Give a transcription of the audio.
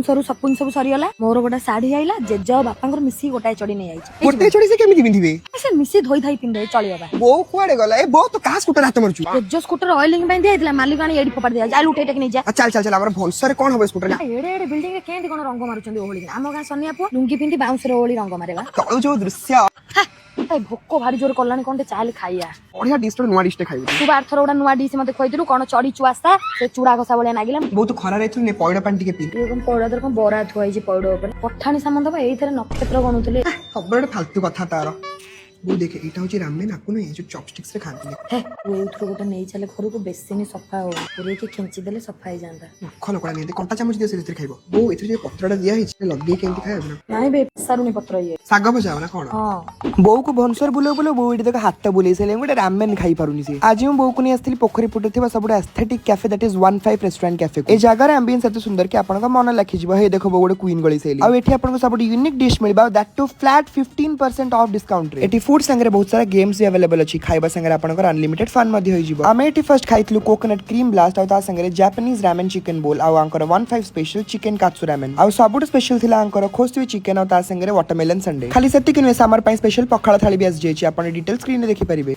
सरू सपुन सब सरीगला मोर गोटे साड़ी आइला जेज बापा मिसी गोटाए चढ़ी नहीं आई गोटे चढ़ी से केमिति पिंधिबे से मिसी धोई धाई पिंधे चलिबा बो कुआडे गला ए बो तो का स्कूटर हाथ मारछु जेज स्कूटर ऑयलिंग बांधी आइतला मालिक आनी एडी फोपाड़ दिया जाल उठे टेक नहीं जा चल चल चल हमर भोंसर कोन होबे स्कूटर एडे एडे बिल्डिंग रे केंदी कोन रंग मारुचंदी ओहली आम गां सनिया पो लुंगी पिंधी बाउंस रे ओहली रंग मारेबा तळु जो दृश्य ए भोको भारी जोर कलानी कोन चाल खाइया बढ़िया डिश नुआ डिश खाइबे तू बार थोड़ा नुआ डिश मते खोइदिलु कोन चड़ी चुआस्ता से चूड़ा घसा बलिया नागिला बहुत खरा रहथु ने पौडा पानी टिके पी एगम पौडा दर कोन बरा थुआई जे पौडो ऊपर पठानी सामान दबा एई थरे नक्षत्र गणुतले खबर फालतू कथा तार वो देखे एटा होची रामेन आपन ए जो चॉपस्टिक्स रे खांती हे वो उठरो गोटा नै चले घर को बेसिनी सफा हो पूरे के खिंची देले सफा ही जांदा खलो कोला नै कंटा चामच दियो से खाइबो वो एथरे जे पत्रडा दिया हिच लगे केंती खाइबो ना नाही बे सारुनी पत्र ये साग भजाव ना कोन हां बो को भनसर बुलो बुलो बो इडी तक हाथ बुले से गोटे रामेन खाई पारुनी से आज हम बो को नै आस्थिली पोखरी पुटे थिबा सबुड aesthetic cafe that is 15 restaurant cafe ए जगह रे एम्बियंस एते सुंदर कि आपन का मन लाखि जिवो हे देखो बो गोटे क्वीन गली सेली आ एठी आपन को सबुड यूनिक डिश मिलबा that too flat 15% off discount रे एठी फूड संगे बहुत सारा गेम्स भी अवेलेबल अछि खाइबा संगे आपन को अनलिमिटेड फन मध्ये होई जिवो आमे एठी फर्स्ट खाइतलु कोकोनट क्रीम ब्लास्ट आ ता संगे जापानीज रामेन चिकन बोल आ अंकर 15 स्पेशल चिकन कात्सु रामेन आ सबुड स्पेशल थिला अंकर खोस्ती चिकन आ ता संगे वाटरमेलन संडे खाली सेति कि नुए समर पई स्पेशल पखाळ थाली भी आस जेछि आपन डिटेल स्क्रीन रे देखि परिबे।